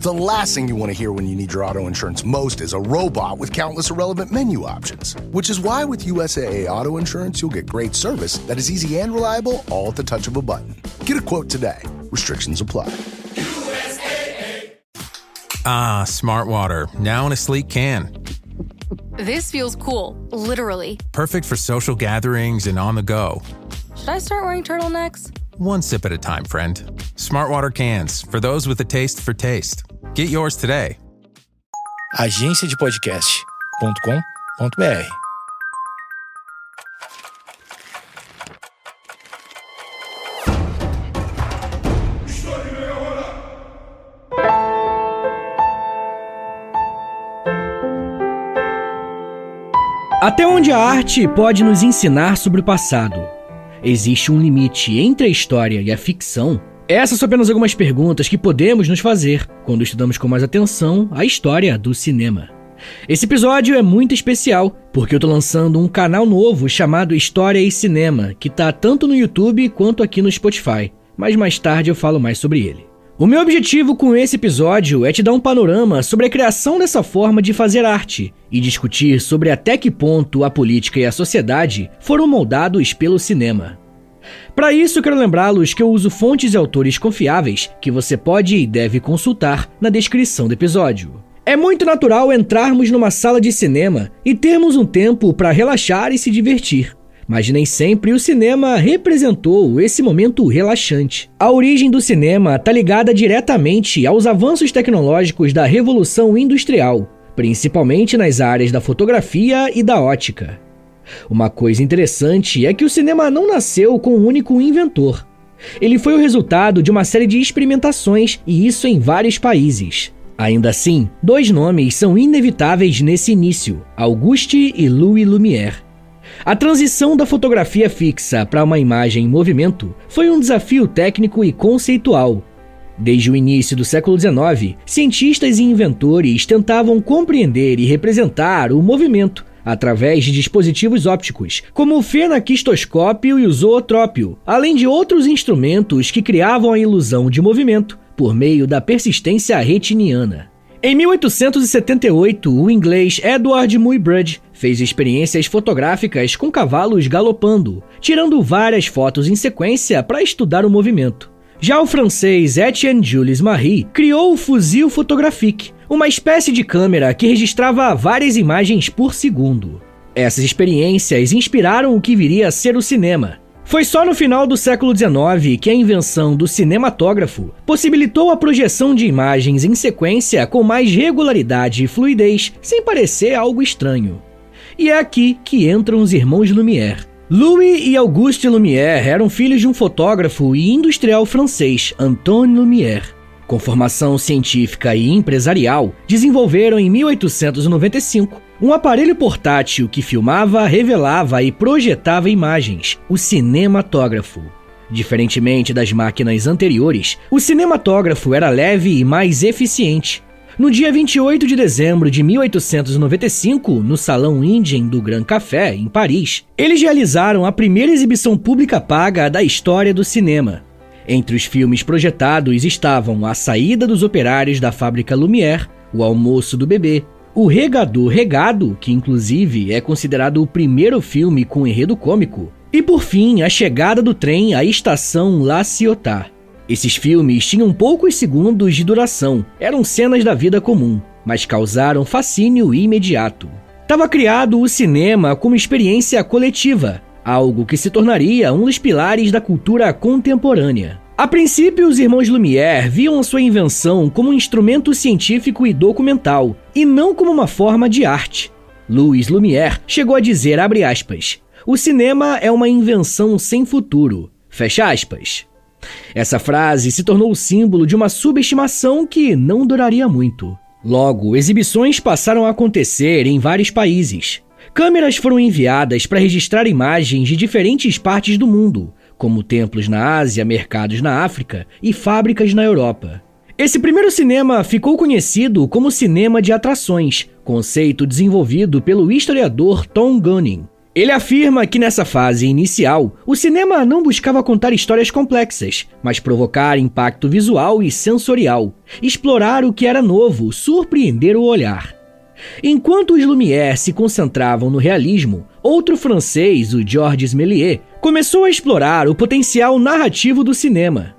The last thing you want to hear when you need your auto insurance most is a robot with countless irrelevant menu options. Which is why with USAA Auto Insurance, you'll get great service that is easy and reliable all at the touch of a button. Get a quote today. Restrictions apply. Ah, Smart Water, now in a sleek can. This feels cool, literally. Perfect for social gatherings and on the go. Should I start wearing turtlenecks? One sip at a time, friend. Smart Water cans, for those with a taste for taste. Get yours today. agenciadepodcast.com.br. Até onde a arte pode nos ensinar sobre o passado? Existe um limite entre a história e a ficção? Essas são apenas algumas perguntas que podemos nos fazer quando estudamos com mais atenção a história do cinema. Esse episódio é muito especial, porque eu tô lançando um canal novo chamado História e Cinema, que tá tanto no YouTube quanto aqui no Spotify, mas mais tarde eu falo mais sobre ele. O meu objetivo com esse episódio é te dar um panorama sobre a criação dessa forma de fazer arte e discutir sobre até que ponto a política e a sociedade foram moldados pelo cinema. Para isso, eu quero lembrá-los que eu uso fontes e autores confiáveis que você pode e deve consultar na descrição do episódio. É muito natural entrarmos numa sala de cinema e termos um tempo para relaxar e se divertir. Mas nem sempre o cinema representou esse momento relaxante. A origem do cinema está ligada diretamente aos avanços tecnológicos da Revolução Industrial, principalmente nas áreas da fotografia e da ótica. Uma coisa interessante é que o cinema não nasceu com um único inventor. Ele foi o resultado de uma série de experimentações, e isso em vários países. Ainda assim, dois nomes são inevitáveis nesse início: Auguste e Louis Lumière. A transição da fotografia fixa para uma imagem em movimento foi um desafio técnico e conceitual. Desde o início do século XIX, cientistas e inventores tentavam compreender e representar o movimento através de dispositivos ópticos, como o fenaquistoscópio e o zootrópio, além de outros instrumentos que criavam a ilusão de movimento por meio da persistência retiniana. Em 1878, o inglês Edward Muybridge fez experiências fotográficas com cavalos galopando, tirando várias fotos em sequência para estudar o movimento. Já o francês Etienne Jules Marie criou o fuzil photographique, uma espécie de câmera que registrava várias imagens por segundo. Essas experiências inspiraram o que viria a ser o cinema. Foi só no final do século XIX que a invenção do cinematógrafo possibilitou a projeção de imagens em sequência com mais regularidade e fluidez, sem parecer algo estranho. E é aqui que entram os irmãos Lumière. Louis e Auguste Lumière eram filhos de um fotógrafo e industrial francês, Antoine Lumière. Com formação científica e empresarial, desenvolveram em 1895 um aparelho portátil que filmava, revelava e projetava imagens, o cinematógrafo. Diferentemente das máquinas anteriores, o cinematógrafo era leve e mais eficiente. No dia 28 de dezembro de 1895, no Salão Indien do Grand Café, em Paris, eles realizaram a primeira exibição pública paga da história do cinema. Entre os filmes projetados estavam A Saída dos Operários da Fábrica Lumière, O Almoço do Bebê, O Regador Regado, que inclusive é considerado o primeiro filme com enredo cômico, e por fim, A Chegada do Trem à Estação La Ciotat. Esses filmes tinham poucos segundos de duração, eram cenas da vida comum, mas causaram fascínio imediato. Estava criado o cinema como experiência coletiva, algo que se tornaria um dos pilares da cultura contemporânea. A princípio, os irmãos Lumière viam a sua invenção como um instrumento científico e documental, e não como uma forma de arte. Louis Lumière chegou a dizer, abre aspas, o cinema é uma invenção sem futuro, fecha aspas. Essa frase se tornou o símbolo de uma subestimação que não duraria muito. Logo, exibições passaram a acontecer em vários países. Câmeras foram enviadas para registrar imagens de diferentes partes do mundo, como templos na Ásia, mercados na África e fábricas na Europa. Esse primeiro cinema ficou conhecido como cinema de atrações, conceito desenvolvido pelo historiador Tom Gunning. Ele afirma que nessa fase inicial, o cinema não buscava contar histórias complexas, mas provocar impacto visual e sensorial, explorar o que era novo, surpreender o olhar. Enquanto os Lumière se concentravam no realismo, outro francês, o Georges Méliès, começou a explorar o potencial narrativo do cinema.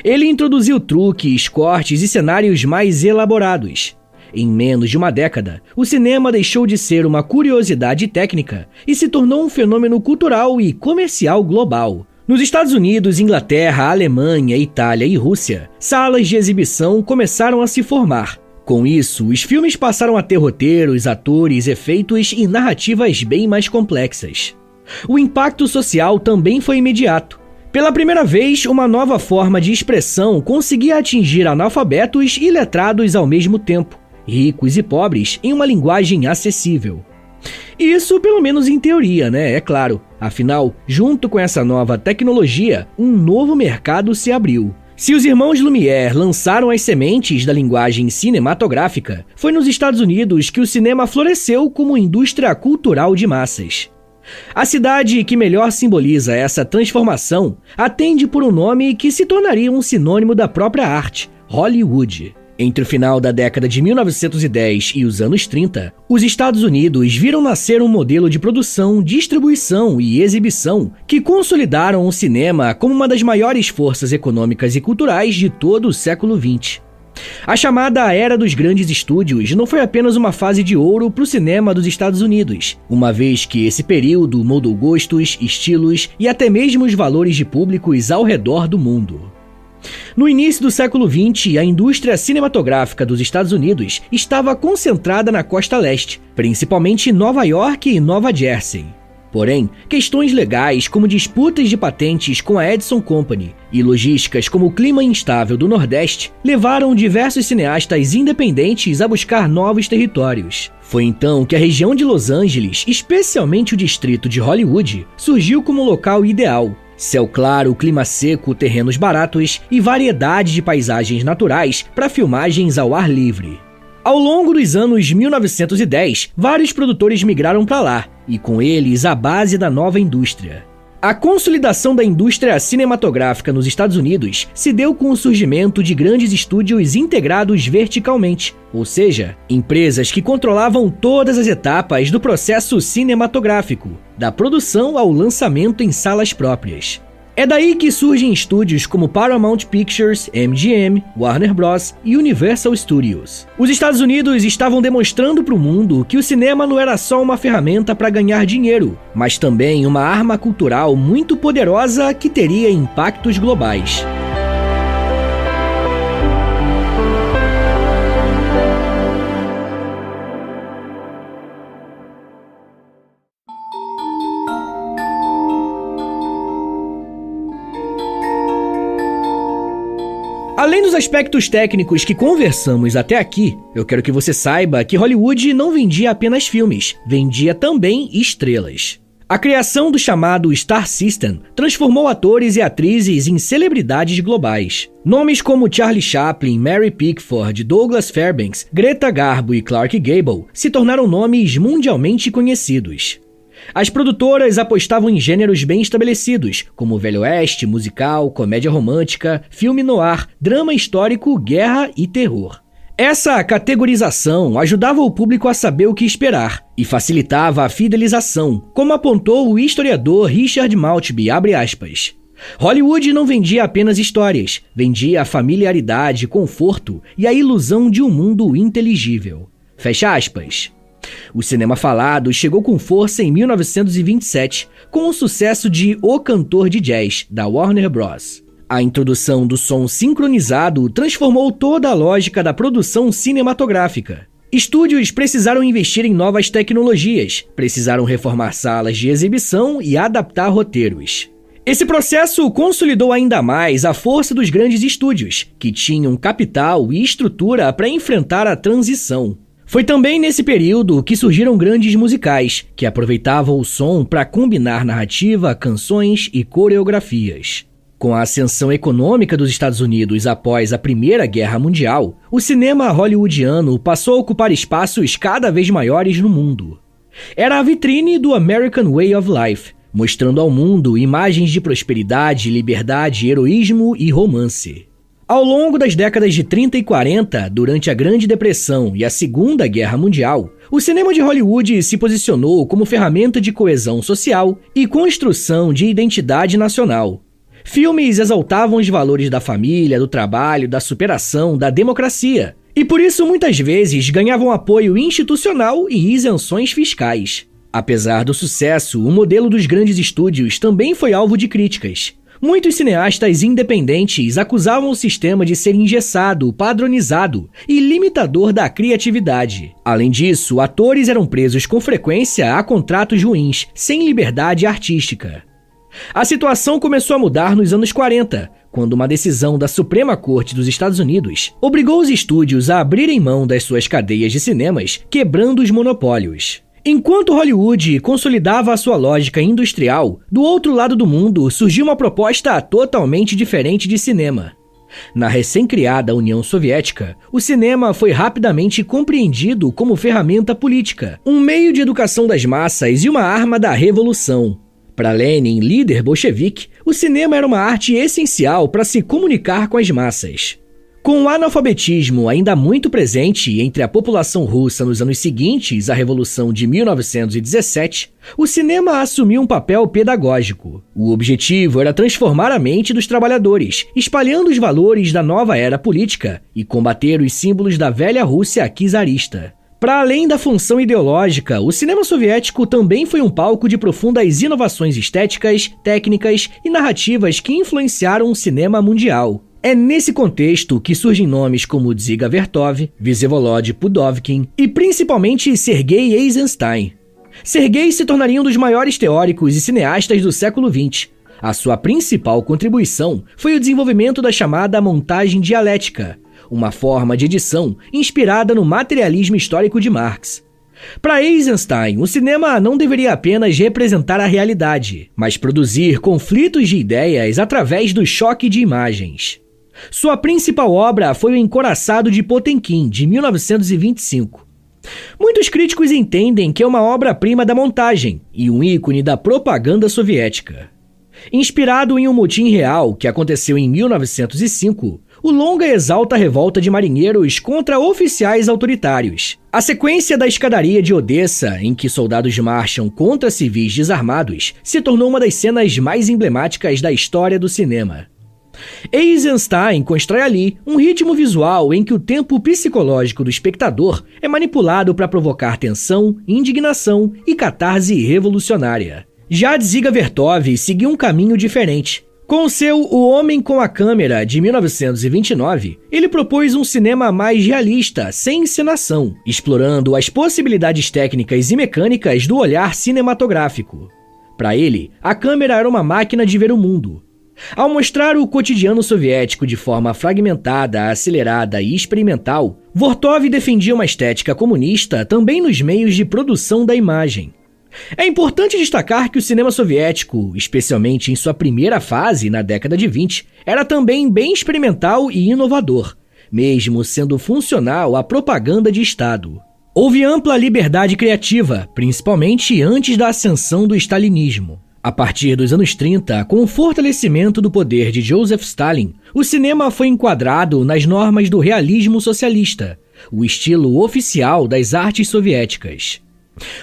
Ele introduziu truques, cortes e cenários mais elaborados. Em menos de uma década, o cinema deixou de ser uma curiosidade técnica e se tornou um fenômeno cultural e comercial global. Nos Estados Unidos, Inglaterra, Alemanha, Itália e Rússia, salas de exibição começaram a se formar. Com isso, os filmes passaram a ter roteiros, atores, efeitos e narrativas bem mais complexas. O impacto social também foi imediato. Pela primeira vez, uma nova forma de expressão conseguia atingir analfabetos e letrados ao mesmo tempo, ricos e pobres, em uma linguagem acessível. Isso pelo menos em teoria, né? É claro. Afinal, junto com essa nova tecnologia, um novo mercado se abriu. Se os irmãos Lumière lançaram as sementes da linguagem cinematográfica, foi nos Estados Unidos que o cinema floresceu como indústria cultural de massas. A cidade que melhor simboliza essa transformação atende por um nome que se tornaria um sinônimo da própria arte: Hollywood. Entre o final da década de 1910 e os anos 30, os Estados Unidos viram nascer um modelo de produção, distribuição e exibição que consolidaram o cinema como uma das maiores forças econômicas e culturais de todo o século XX. A chamada Era dos Grandes Estúdios não foi apenas uma fase de ouro para o cinema dos Estados Unidos, uma vez que esse período moldou gostos, estilos e até mesmo os valores de públicos ao redor do mundo. No início do século XX, a indústria cinematográfica dos Estados Unidos estava concentrada na costa leste, principalmente Nova York e Nova Jersey. Porém, questões legais como disputas de patentes com a Edison Company e logísticas como o clima instável do Nordeste levaram diversos cineastas independentes a buscar novos territórios. Foi então que a região de Los Angeles, especialmente o distrito de Hollywood, surgiu como local ideal. Céu claro, clima seco, terrenos baratos e variedade de paisagens naturais para filmagens ao ar livre. Ao longo dos anos 1910, vários produtores migraram para lá, e com eles a base da nova indústria. A consolidação da indústria cinematográfica nos Estados Unidos se deu com o surgimento de grandes estúdios integrados verticalmente, ou seja, empresas que controlavam todas as etapas do processo cinematográfico, da produção ao lançamento em salas próprias. É daí que surgem estúdios como Paramount Pictures, MGM, Warner Bros. E Universal Studios. Os Estados Unidos estavam demonstrando para o mundo que o cinema não era só uma ferramenta para ganhar dinheiro, mas também uma arma cultural muito poderosa que teria impactos globais. Além dos aspectos técnicos que conversamos até aqui, eu quero que você saiba que Hollywood não vendia apenas filmes, vendia também estrelas. A criação do chamado Star System transformou atores e atrizes em celebridades globais. Nomes como Charlie Chaplin, Mary Pickford, Douglas Fairbanks, Greta Garbo e Clark Gable se tornaram nomes mundialmente conhecidos. As produtoras apostavam em gêneros bem estabelecidos, como Velho Oeste, musical, comédia romântica, filme noir, drama histórico, guerra e terror. Essa categorização ajudava o público a saber o que esperar e facilitava a fidelização, como apontou o historiador Richard Maltby, abre aspas. Hollywood não vendia apenas histórias, vendia a familiaridade, conforto e a ilusão de um mundo inteligível. Fecha aspas. O cinema falado chegou com força em 1927, com o sucesso de O Cantor de Jazz, da Warner Bros. A introdução do som sincronizado transformou toda a lógica da produção cinematográfica. Estúdios precisaram investir em novas tecnologias, precisaram reformar salas de exibição e adaptar roteiros. Esse processo consolidou ainda mais a força dos grandes estúdios, que tinham capital e estrutura para enfrentar a transição. Foi também nesse período que surgiram grandes musicais, que aproveitavam o som para combinar narrativa, canções e coreografias. Com a ascensão econômica dos Estados Unidos após a Primeira Guerra Mundial, o cinema hollywoodiano passou a ocupar espaços cada vez maiores no mundo. Era a vitrine do American Way of Life, mostrando ao mundo imagens de prosperidade, liberdade, heroísmo e romance. Ao longo das décadas de 30 e 40, durante a Grande Depressão e a Segunda Guerra Mundial, o cinema de Hollywood se posicionou como ferramenta de coesão social e construção de identidade nacional. Filmes exaltavam os valores da família, do trabalho, da superação, da democracia, e por isso muitas vezes ganhavam apoio institucional e isenções fiscais. Apesar do sucesso, o modelo dos grandes estúdios também foi alvo de críticas. Muitos cineastas independentes acusavam o sistema de ser engessado, padronizado e limitador da criatividade. Além disso, atores eram presos com frequência a contratos ruins, sem liberdade artística. A situação começou a mudar nos anos 40, quando uma decisão da Suprema Corte dos Estados Unidos obrigou os estúdios a abrirem mão das suas cadeias de cinemas, quebrando os monopólios. Enquanto Hollywood consolidava a sua lógica industrial, do outro lado do mundo surgiu uma proposta totalmente diferente de cinema. Na recém-criada União Soviética, o cinema foi rapidamente compreendido como ferramenta política, um meio de educação das massas e uma arma da revolução. Para Lenin, líder bolchevique, o cinema era uma arte essencial para se comunicar com as massas. Com o analfabetismo ainda muito presente entre a população russa nos anos seguintes à Revolução de 1917, o cinema assumiu um papel pedagógico. O objetivo era transformar a mente dos trabalhadores, espalhando os valores da nova era política e combater os símbolos da velha Rússia czarista. Para além da função ideológica, o cinema soviético também foi um palco de profundas inovações estéticas, técnicas e narrativas que influenciaram o cinema mundial. É nesse contexto que surgem nomes como Dziga Vertov, Vsevolod Pudovkin e principalmente Sergei Eisenstein. Sergei se tornaria um dos maiores teóricos e cineastas do século XX. A sua principal contribuição foi o desenvolvimento da chamada montagem dialética, uma forma de edição inspirada no materialismo histórico de Marx. Para Eisenstein, o cinema não deveria apenas representar a realidade, mas produzir conflitos de ideias através do choque de imagens. Sua principal obra foi O Encouraçado de Potemkin, de 1925. Muitos críticos entendem que é uma obra-prima da montagem e um ícone da propaganda soviética. Inspirado em um motim real que aconteceu em 1905, o longa exalta a revolta de marinheiros contra oficiais autoritários. A sequência da escadaria de Odessa, em que soldados marcham contra civis desarmados, se tornou uma das cenas mais emblemáticas da história do cinema. Eisenstein constrói ali um ritmo visual em que o tempo psicológico do espectador é manipulado para provocar tensão, indignação e catarse revolucionária. Já Dziga Vertov seguiu um caminho diferente. Com seu O Homem com a Câmera, de 1929, ele propôs um cinema mais realista, sem encenação, explorando as possibilidades técnicas e mecânicas do olhar cinematográfico. Para ele, a câmera era uma máquina de ver o mundo. Ao mostrar o cotidiano soviético de forma fragmentada, acelerada e experimental, Vertov defendia uma estética comunista também nos meios de produção da imagem. É importante destacar que o cinema soviético, especialmente em sua primeira fase, na década de 20, era também bem experimental e inovador, mesmo sendo funcional à propaganda de Estado. Houve ampla liberdade criativa, principalmente antes da ascensão do stalinismo. A partir dos anos 30, com o fortalecimento do poder de Joseph Stalin, o cinema foi enquadrado nas normas do realismo socialista, o estilo oficial das artes soviéticas.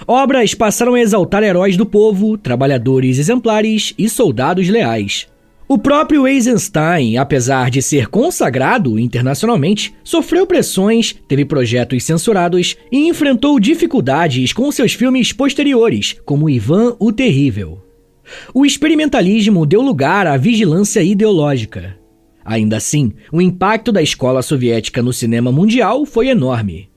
Obras passaram a exaltar heróis do povo, trabalhadores exemplares e soldados leais. O próprio Eisenstein, apesar de ser consagrado internacionalmente, sofreu pressões, teve projetos censurados e enfrentou dificuldades com seus filmes posteriores, como Ivan o Terrível. O experimentalismo deu lugar à vigilância ideológica. Ainda assim, o impacto da escola soviética no cinema mundial foi enorme.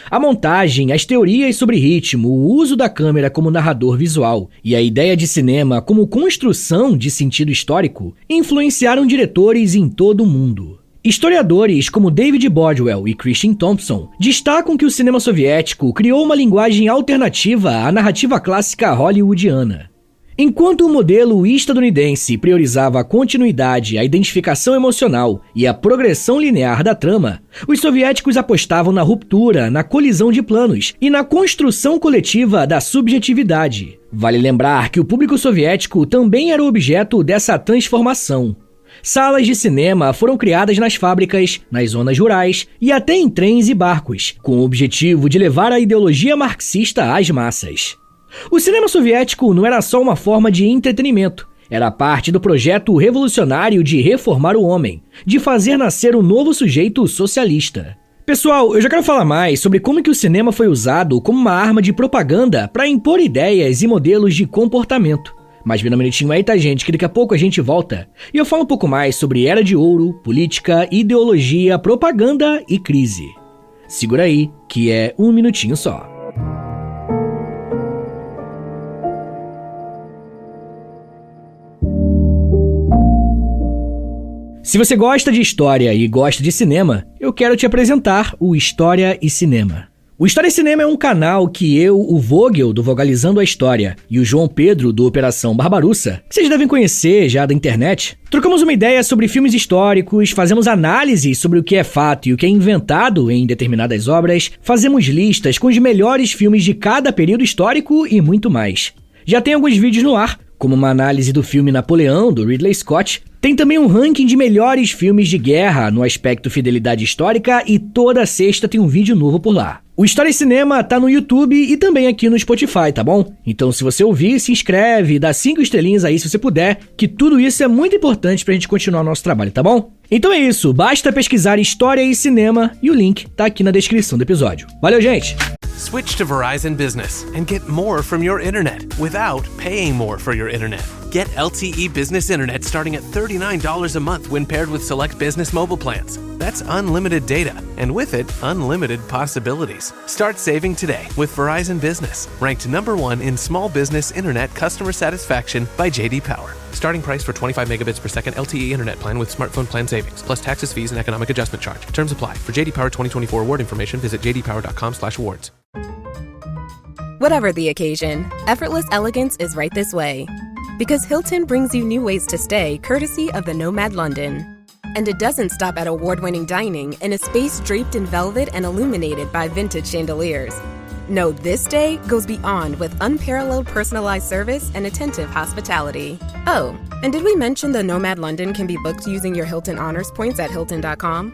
A montagem, as teorias sobre ritmo, o uso da câmera como narrador visual e a ideia de cinema como construção de sentido histórico influenciaram diretores em todo o mundo. Historiadores como David Bordwell e Christian Thompson destacam que o cinema soviético criou uma linguagem alternativa à narrativa clássica hollywoodiana. Enquanto o modelo estadunidense priorizava a continuidade, a identificação emocional e a progressão linear da trama, os soviéticos apostavam na ruptura, na colisão de planos e na construção coletiva da subjetividade. Vale lembrar que o público soviético também era objeto dessa transformação. Salas de cinema foram criadas nas fábricas, nas zonas rurais e até em trens e barcos, com o objetivo de levar a ideologia marxista às massas. O cinema soviético não era só uma forma de entretenimento, era parte do projeto revolucionário de reformar o homem, de fazer nascer um novo sujeito socialista. Pessoal, eu já quero falar mais sobre como que o cinema foi usado como uma arma de propaganda para impor ideias e modelos de comportamento. Mas vem um minutinho aí, tá, gente, que daqui a pouco a gente volta e eu falo um pouco mais sobre Era de Ouro, política, ideologia, propaganda e crise. Segura aí, que é um minutinho só. Se você gosta de história e gosta de cinema, eu quero te apresentar o História e Cinema. O História e Cinema é um canal que eu, o Vogel, do Vogalizando a História, e o João Pedro, do Operação Barbarussa, que vocês devem conhecer já da internet, trocamos uma ideia sobre filmes históricos, fazemos análise sobre o que é fato e o que é inventado em determinadas obras, fazemos listas com os melhores filmes de cada período histórico e muito mais. Já tem alguns vídeos no ar, como uma análise do filme Napoleão, do Ridley Scott. Tem também um ranking de melhores filmes de guerra no aspecto fidelidade histórica e toda sexta tem um vídeo novo por lá. O História e Cinema tá no YouTube e também aqui no Spotify, tá bom? Então se você ouvir, se inscreve, dá 5 estrelinhas aí se você puder, que tudo isso é muito importante pra gente continuar o nosso trabalho, tá bom? Então é isso, basta pesquisar História e Cinema e o link tá aqui na descrição do episódio. Valeu, gente! Switch to Verizon Business and get more from your internet without paying more for your internet. Get LTE Business Internet starting at $39 a month when paired with select business mobile plans. That's unlimited data, and with it, unlimited possibilities. Start saving today with Verizon Business, ranked #1 in small business internet customer satisfaction by J.D. Power. Starting price for 25 megabits per second LTE internet plan with smartphone plan savings, plus taxes, fees, and economic adjustment charge. Terms apply. For J.D. Power 2024 award information, visit jdpower.com/awards. Whatever the occasion, effortless elegance is right this way. Because Hilton brings you new ways to stay courtesy of the Nomad London. And it doesn't stop at award-winning dining in a space draped in velvet and illuminated by vintage chandeliers. No, this day goes beyond with unparalleled personalized service and attentive hospitality. Oh, and did we mention the Nomad London can be booked using your Hilton Honors points at Hilton.com?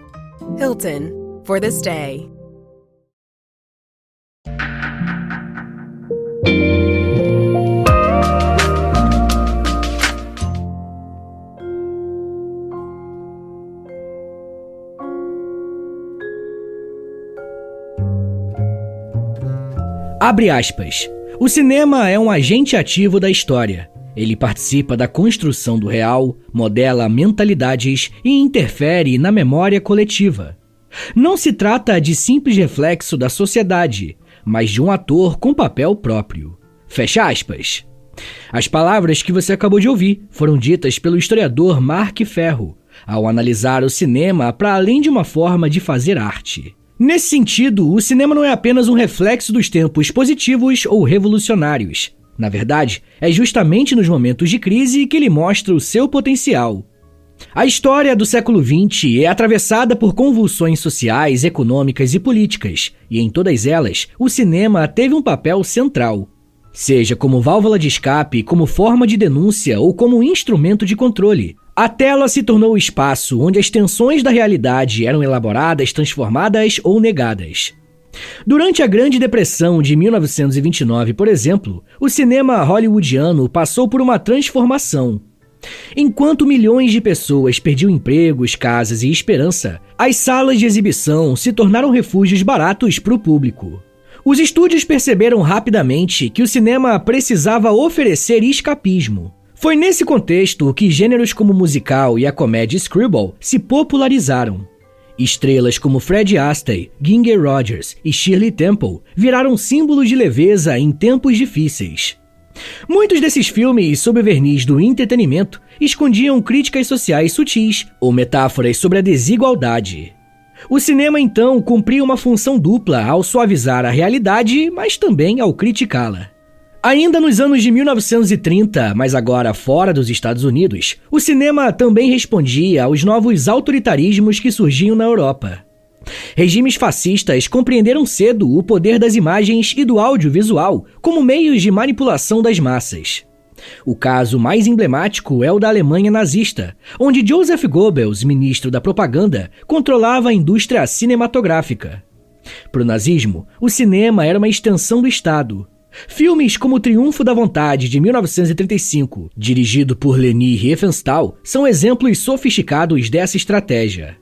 Hilton, for the stay. Abre aspas. O cinema é um agente ativo da história. Ele participa da construção do real, modela mentalidades e interfere na memória coletiva. Não se trata de simples reflexo da sociedade, mas de um ator com papel próprio. Fecha aspas. As palavras que você acabou de ouvir foram ditas pelo historiador Mark Ferro, ao analisar o cinema para além de uma forma de fazer arte. Nesse sentido, o cinema não é apenas um reflexo dos tempos positivos ou revolucionários. Na verdade, é justamente nos momentos de crise que ele mostra o seu potencial. A história do século XX é atravessada por convulsões sociais, econômicas e políticas, e em todas elas, o cinema teve um papel central. Seja como válvula de escape, como forma de denúncia ou como instrumento de controle, a tela se tornou o espaço onde as tensões da realidade eram elaboradas, transformadas ou negadas. Durante a Grande Depressão de 1929, por exemplo, o cinema hollywoodiano passou por uma transformação. Enquanto milhões de pessoas perdiam empregos, casas e esperança, as salas de exibição se tornaram refúgios baratos para o público. Os estúdios perceberam rapidamente que o cinema precisava oferecer escapismo. Foi nesse contexto que gêneros como o musical e a comédia screwball se popularizaram. Estrelas como Fred Astaire, Ginger Rogers e Shirley Temple viraram símbolos de leveza em tempos difíceis. Muitos desses filmes, sob o verniz do entretenimento, escondiam críticas sociais sutis ou metáforas sobre a desigualdade. O cinema, então, cumpria uma função dupla ao suavizar a realidade, mas também ao criticá-la. Ainda nos anos de 1930, mas agora fora dos Estados Unidos, o cinema também respondia aos novos autoritarismos que surgiam na Europa. Regimes fascistas compreenderam cedo o poder das imagens e do audiovisual como meios de manipulação das massas. O caso mais emblemático é o da Alemanha nazista, onde Joseph Goebbels, ministro da propaganda, controlava a indústria cinematográfica. Para o nazismo, o cinema era uma extensão do Estado. Filmes como O Triunfo da Vontade, de 1935, dirigido por Leni Riefenstahl, são exemplos sofisticados dessa estratégia.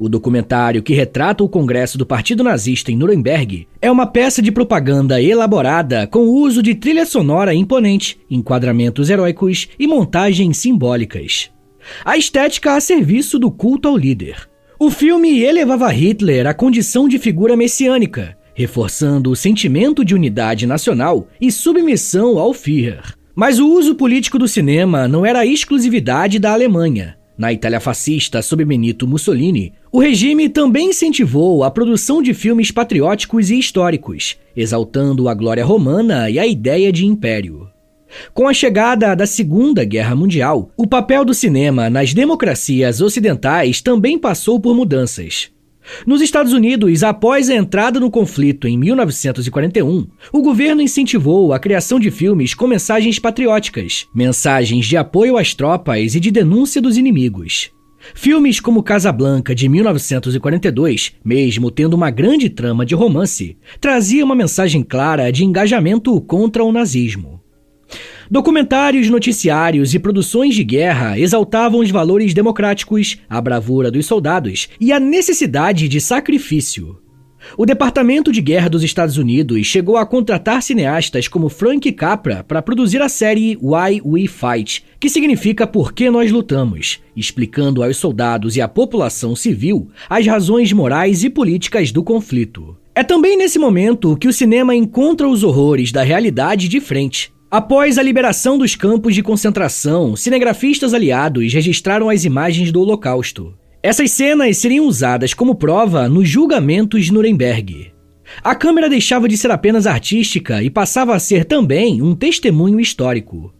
O documentário que retrata o congresso do Partido Nazista em Nuremberg é uma peça de propaganda elaborada com o uso de trilha sonora imponente, enquadramentos heróicos e montagens simbólicas. A estética a serviço do culto ao líder. O filme elevava Hitler à condição de figura messiânica, reforçando o sentimento de unidade nacional e submissão ao Führer. Mas o uso político do cinema não era a exclusividade da Alemanha. Na Itália fascista, sob Benito Mussolini, o regime também incentivou a produção de filmes patrióticos e históricos, exaltando a glória romana e a ideia de império. Com a chegada da Segunda Guerra Mundial, o papel do cinema nas democracias ocidentais também passou por mudanças. Nos Estados Unidos, após a entrada no conflito em 1941, o governo incentivou a criação de filmes com mensagens patrióticas, mensagens de apoio às tropas e de denúncia dos inimigos. Filmes como Casablanca, de 1942, mesmo tendo uma grande trama de romance, trazia uma mensagem clara de engajamento contra o nazismo. Documentários, noticiários e produções de guerra exaltavam os valores democráticos, a bravura dos soldados e a necessidade de sacrifício. O Departamento de Guerra dos Estados Unidos chegou a contratar cineastas como Frank Capra para produzir a série Why We Fight, que significa Por que Nós Lutamos, explicando aos soldados e à população civil as razões morais e políticas do conflito. É também nesse momento que o cinema encontra os horrores da realidade de frente. Após a liberação dos campos de concentração, cinegrafistas aliados registraram as imagens do Holocausto. Essas cenas seriam usadas como prova nos julgamentos de Nuremberg. A câmera deixava de ser apenas artística e passava a ser também um testemunho histórico.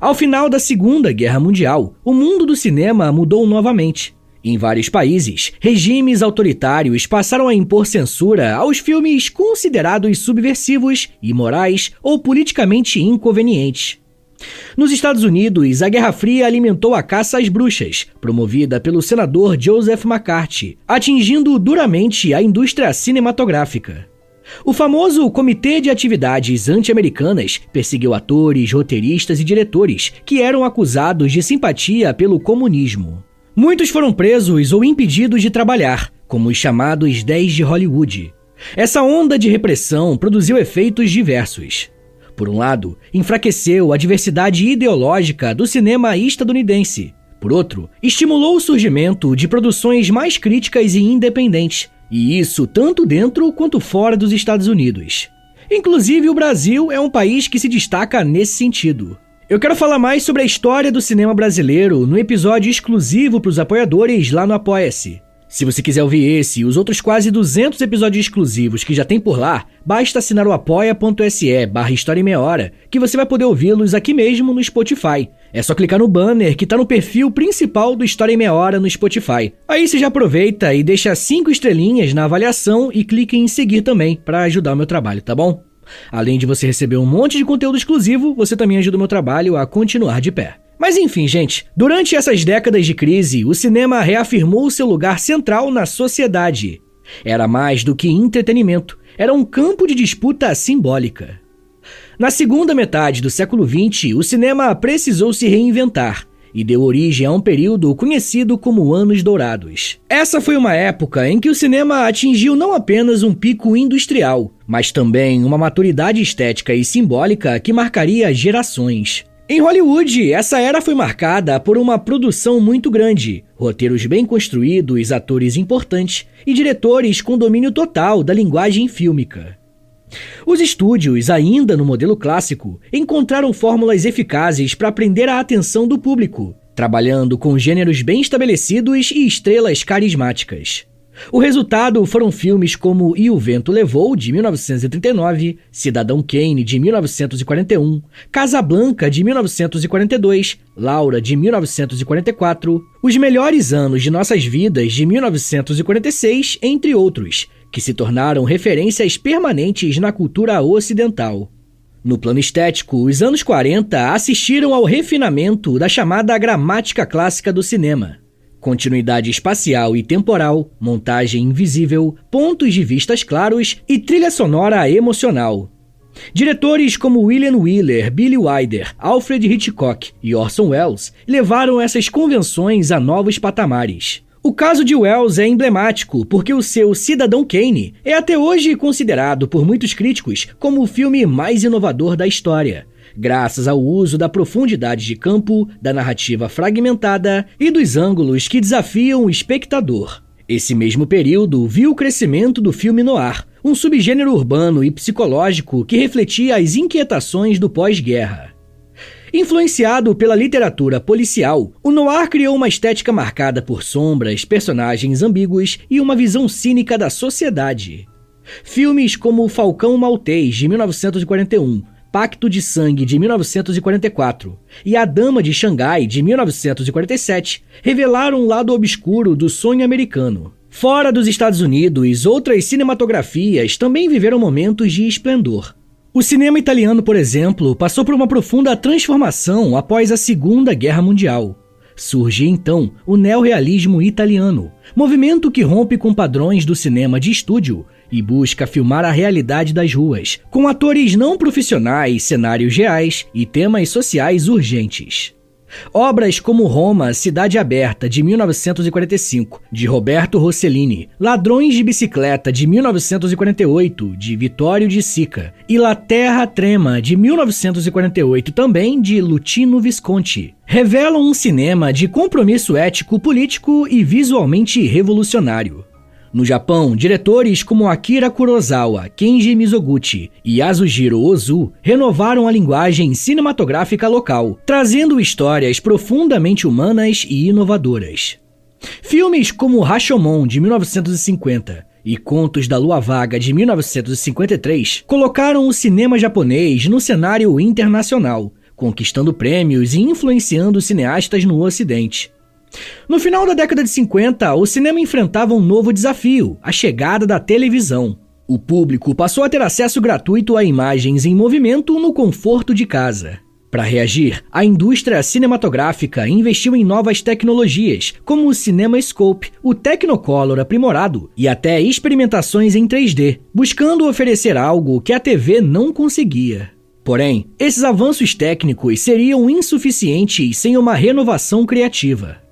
Ao final da Segunda Guerra Mundial, o mundo do cinema mudou novamente. Em vários países, regimes autoritários passaram a impor censura aos filmes considerados subversivos, imorais ou politicamente inconvenientes. Nos Estados Unidos, a Guerra Fria alimentou a caça às bruxas, promovida pelo senador Joseph McCarthy, atingindo duramente a indústria cinematográfica. O famoso Comitê de Atividades Anti-Americanas perseguiu atores, roteiristas e diretores que eram acusados de simpatia pelo comunismo. Muitos foram presos ou impedidos de trabalhar, como os chamados 10 de Hollywood. Essa onda de repressão produziu efeitos diversos. Por um lado, enfraqueceu a diversidade ideológica do cinema estadunidense. Por outro, estimulou o surgimento de produções mais críticas e independentes, e isso tanto dentro quanto fora dos Estados Unidos. Inclusive, o Brasil é um país que se destaca nesse sentido. Eu quero falar mais sobre a história do cinema brasileiro no episódio exclusivo para os apoiadores lá no Apoia-se. Se você quiser ouvir esse e os outros quase 200 episódios exclusivos que já tem por lá, basta assinar o apoia.se/História em Meia Hora, que você vai poder ouvi-los aqui mesmo no Spotify. É só clicar no banner que tá no perfil principal do História em Meia Hora no Spotify. Aí você já aproveita e deixa 5 estrelinhas na avaliação e clique em seguir também para ajudar o meu trabalho, tá bom? Além de você receber um monte de conteúdo exclusivo, você também ajuda o meu trabalho a continuar de pé. Mas enfim, gente, durante essas décadas de crise, o cinema reafirmou seu lugar central na sociedade. Era mais do que entretenimento, era um campo de disputa simbólica. Na segunda metade do século XX, o cinema precisou se reinventar e deu origem a um período conhecido como Anos Dourados. Essa foi uma época em que o cinema atingiu não apenas um pico industrial, mas também uma maturidade estética e simbólica que marcaria gerações. Em Hollywood, essa era foi marcada por uma produção muito grande, roteiros bem construídos, atores importantes e diretores com domínio total da linguagem fílmica. Os estúdios, ainda no modelo clássico, encontraram fórmulas eficazes para prender a atenção do público, trabalhando com gêneros bem estabelecidos e estrelas carismáticas. O resultado foram filmes como E o Vento Levou, de 1939, Cidadão Kane, de 1941, Casablanca, de 1942, Laura, de 1944, Os Melhores Anos de Nossas Vidas, de 1946, entre outros, que se tornaram referências permanentes na cultura ocidental. No plano estético, os anos 40 assistiram ao refinamento da chamada gramática clássica do cinema. Continuidade espacial e temporal, montagem invisível, pontos de vistas claros e trilha sonora emocional. Diretores como William Wyler, Billy Wilder, Alfred Hitchcock e Orson Welles levaram essas convenções a novos patamares. O caso de Welles é emblemático porque o seu Cidadão Kane é até hoje considerado por muitos críticos como o filme mais inovador da história, graças ao uso da profundidade de campo, da narrativa fragmentada e dos ângulos que desafiam o espectador. Esse mesmo período viu o crescimento do filme noir, um subgênero urbano e psicológico que refletia as inquietações do pós-guerra. Influenciado pela literatura policial, o noir criou uma estética marcada por sombras, personagens ambíguos e uma visão cínica da sociedade. Filmes como Falcão Maltês, de 1941, Pacto de Sangue, de 1944, e A Dama de Xangai, de 1947, revelaram um lado obscuro do sonho americano. Fora dos Estados Unidos, outras cinematografias também viveram momentos de esplendor. O cinema italiano, por exemplo, passou por uma profunda transformação após a Segunda Guerra Mundial. Surge então o neorrealismo italiano, movimento que rompe com padrões do cinema de estúdio e busca filmar a realidade das ruas, com atores não profissionais, cenários reais e temas sociais urgentes. Obras como Roma, Cidade Aberta, de 1945, de Roberto Rossellini, Ladrões de Bicicleta, de 1948, de Vittorio De Sica, e La Terra Trema, de 1948, também de Luchino Visconti, revelam um cinema de compromisso ético, político e visualmente revolucionário. No Japão, diretores como Akira Kurosawa, Kenji Mizoguchi e Yasujiro Ozu renovaram a linguagem cinematográfica local, trazendo histórias profundamente humanas e inovadoras. Filmes como Rashomon, de 1950, e Contos da Lua Vaga, de 1953, colocaram o cinema japonês no cenário internacional, conquistando prêmios e influenciando cineastas no Ocidente. No final da década de 50, o cinema enfrentava um novo desafio, a chegada da televisão. O público passou a ter acesso gratuito a imagens em movimento no conforto de casa. Para reagir, a indústria cinematográfica investiu em novas tecnologias, como o CinemaScope, o Technicolor aprimorado e até experimentações em 3D, buscando oferecer algo que a TV não conseguia. Porém, esses avanços técnicos seriam insuficientes sem uma renovação criativa.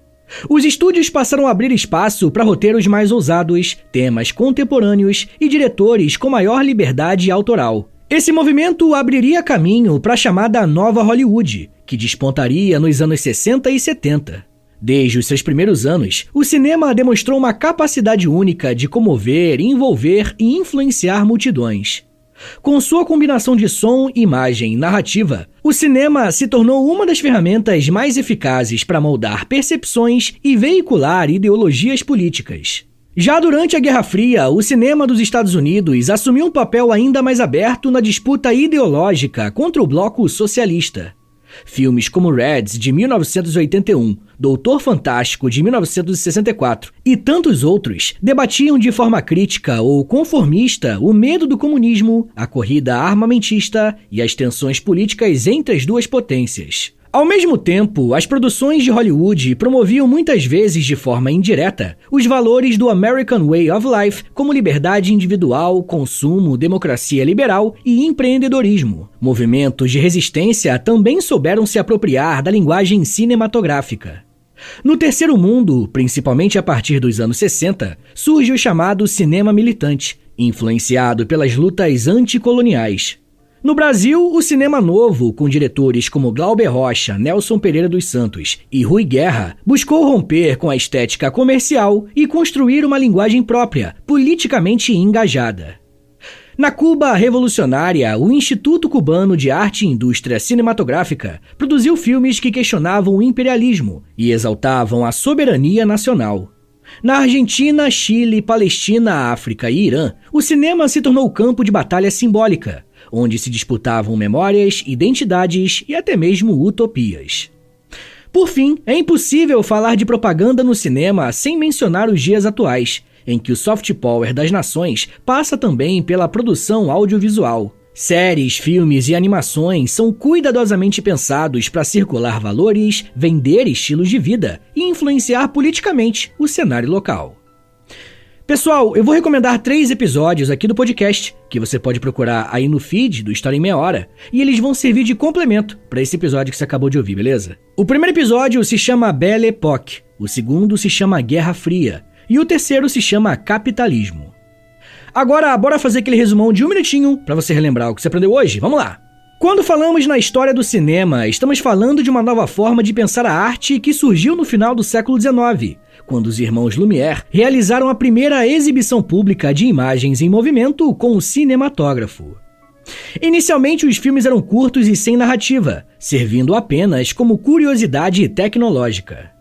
Os estúdios passaram a abrir espaço para roteiros mais ousados, temas contemporâneos e diretores com maior liberdade autoral. Esse movimento abriria caminho para a chamada Nova Hollywood, que despontaria nos anos 60 e 70. Desde os seus primeiros anos, o cinema demonstrou uma capacidade única de comover, envolver e influenciar multidões. Com sua combinação de som, imagem e narrativa, o cinema se tornou uma das ferramentas mais eficazes para moldar percepções e veicular ideologias políticas. Já durante a Guerra Fria, o cinema dos Estados Unidos assumiu um papel ainda mais aberto na disputa ideológica contra o bloco socialista. Filmes como Reds, de 1981, Doutor Fantástico, de 1964 e tantos outros debatiam de forma crítica ou conformista o medo do comunismo, a corrida armamentista e as tensões políticas entre as duas potências. Ao mesmo tempo, as produções de Hollywood promoviam muitas vezes de forma indireta os valores do American Way of Life, como liberdade individual, consumo, democracia liberal e empreendedorismo. Movimentos de resistência também souberam se apropriar da linguagem cinematográfica. No Terceiro Mundo, principalmente a partir dos anos 60, surge o chamado cinema militante, influenciado pelas lutas anticoloniais. No Brasil, o cinema novo, com diretores como Glauber Rocha, Nelson Pereira dos Santos e Rui Guerra, buscou romper com a estética comercial e construir uma linguagem própria, politicamente engajada. Na Cuba revolucionária, o Instituto Cubano de Arte e Indústria Cinematográfica produziu filmes que questionavam o imperialismo e exaltavam a soberania nacional. Na Argentina, Chile, Palestina, África e Irã, o cinema se tornou campo de batalha simbólica, onde se disputavam memórias, identidades e até mesmo utopias. Por fim, é impossível falar de propaganda no cinema sem mencionar os dias atuais, em que o soft power das nações passa também pela produção audiovisual. Séries, filmes e animações são cuidadosamente pensados para circular valores, vender estilos de vida e influenciar politicamente o cenário local. Pessoal, eu vou recomendar 3 episódios aqui do podcast, que você pode procurar aí no feed do História em Meia Hora, e eles vão servir de complemento para esse episódio que você acabou de ouvir, beleza? O primeiro episódio se chama Belle Époque, o segundo se chama Guerra Fria, e o terceiro se chama Capitalismo. Agora, bora fazer aquele resumão de 1 minutinho para você relembrar o que você aprendeu hoje? Vamos lá! Quando falamos na história do cinema, estamos falando de uma nova forma de pensar a arte que surgiu no final do século XIX, quando os irmãos Lumière realizaram a primeira exibição pública de imagens em movimento com o cinematógrafo. Inicialmente, os filmes eram curtos e sem narrativa, servindo apenas como curiosidade tecnológica.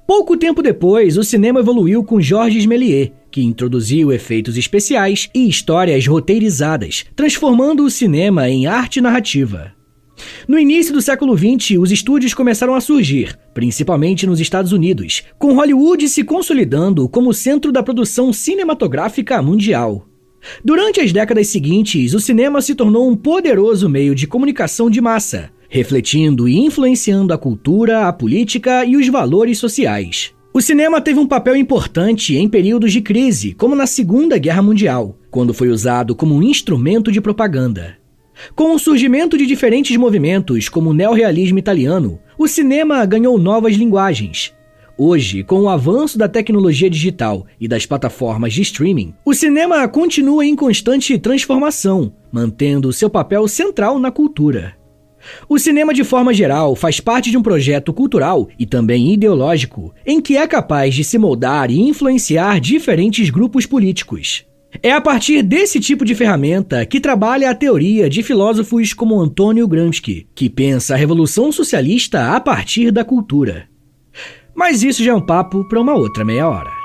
Pouco tempo depois, o cinema evoluiu com Georges Méliès, que introduziu efeitos especiais e histórias roteirizadas, transformando o cinema em arte narrativa. No início do século XX, os estúdios começaram a surgir, principalmente nos Estados Unidos, com Hollywood se consolidando como centro da produção cinematográfica mundial. Durante as décadas seguintes, o cinema se tornou um poderoso meio de comunicação de massa, refletindo e influenciando a cultura, a política e os valores sociais. O cinema teve um papel importante em períodos de crise, como na Segunda Guerra Mundial, quando foi usado como um instrumento de propaganda. Com o surgimento de diferentes movimentos, como o neorrealismo italiano, o cinema ganhou novas linguagens. Hoje, com o avanço da tecnologia digital e das plataformas de streaming, o cinema continua em constante transformação, mantendo seu papel central na cultura. O cinema, de forma geral, faz parte de um projeto cultural e também ideológico, em que é capaz de se moldar e influenciar diferentes grupos políticos. É a partir desse tipo de ferramenta que trabalha a teoria de filósofos como Antônio Gramsci, que pensa a revolução socialista a partir da cultura. Mas isso já é um papo para uma outra meia hora.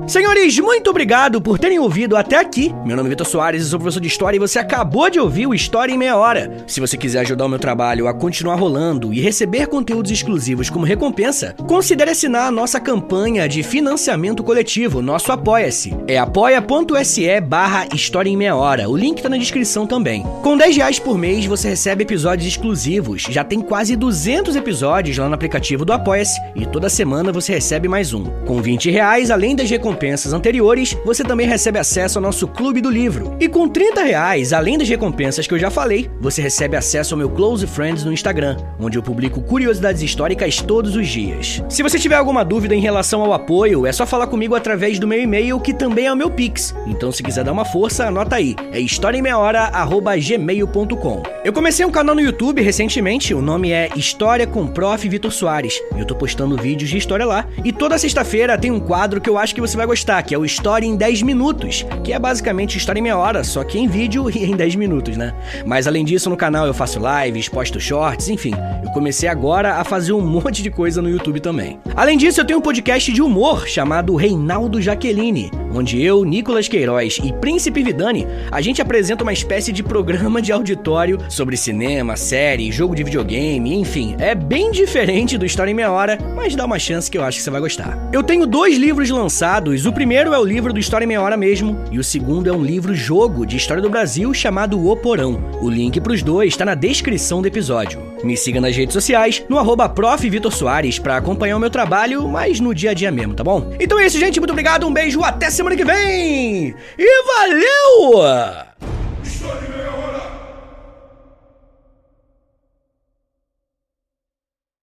Senhores, muito obrigado por terem ouvido até aqui. Meu nome é Vitor Soares, eu sou professor de História e você acabou de ouvir o História em Meia Hora. Se você quiser ajudar o meu trabalho a continuar rolando e receber conteúdos exclusivos como recompensa, considere assinar a nossa campanha de financiamento coletivo, nosso Apoia-se. É apoia.se/História em Meia Hora, o link tá na descrição também. Com R$10 por mês você recebe episódios exclusivos, já tem quase 200 episódios lá no aplicativo do Apoia-se e toda semana você recebe mais um. Com R$20, além das recompensas anteriores, você também recebe acesso ao nosso Clube do Livro. E com R$30, além das recompensas que eu já falei, você recebe acesso ao meu Close Friends no Instagram, onde eu publico curiosidades históricas todos os dias. Se você tiver alguma dúvida em relação ao apoio, é só falar comigo através do meu e-mail, que também é o meu Pix. Então, se quiser dar uma força, anota aí. É historiaemmeiahora@gmail.com. Eu comecei um canal no YouTube recentemente, o nome é História com Prof. Vitor Soares. Eu tô postando vídeos de história lá, e toda sexta-feira tem um quadro que eu acho que você vai gostar, que é o História em 10 Minutos, que é basicamente História em Meia Hora, só que em vídeo e em 10 minutos, né? Mas além disso, no canal eu faço lives, posto shorts, enfim, eu comecei agora a fazer um monte de coisa no YouTube também. Além disso, eu tenho um podcast de humor chamado Reinaldo Jaqueline, onde eu, Nicolas Queiroz e Príncipe Vidani, a gente apresenta uma espécie de programa de auditório sobre cinema, série, jogo de videogame, enfim, é bem diferente do História em Meia Hora, mas dá uma chance que eu acho que você vai gostar. Eu tenho 2 livros lançados. O primeiro é o livro do História em Meia Hora mesmo, e o segundo é um livro-jogo de história do Brasil chamado O Porão. O link pros dois está na descrição do episódio. Me siga nas redes sociais, no @Prof. Vitor Soares, pra acompanhar o meu trabalho, mas no dia a dia mesmo, tá bom? Então é isso, gente, muito obrigado, um beijo, até semana que vem! E valeu!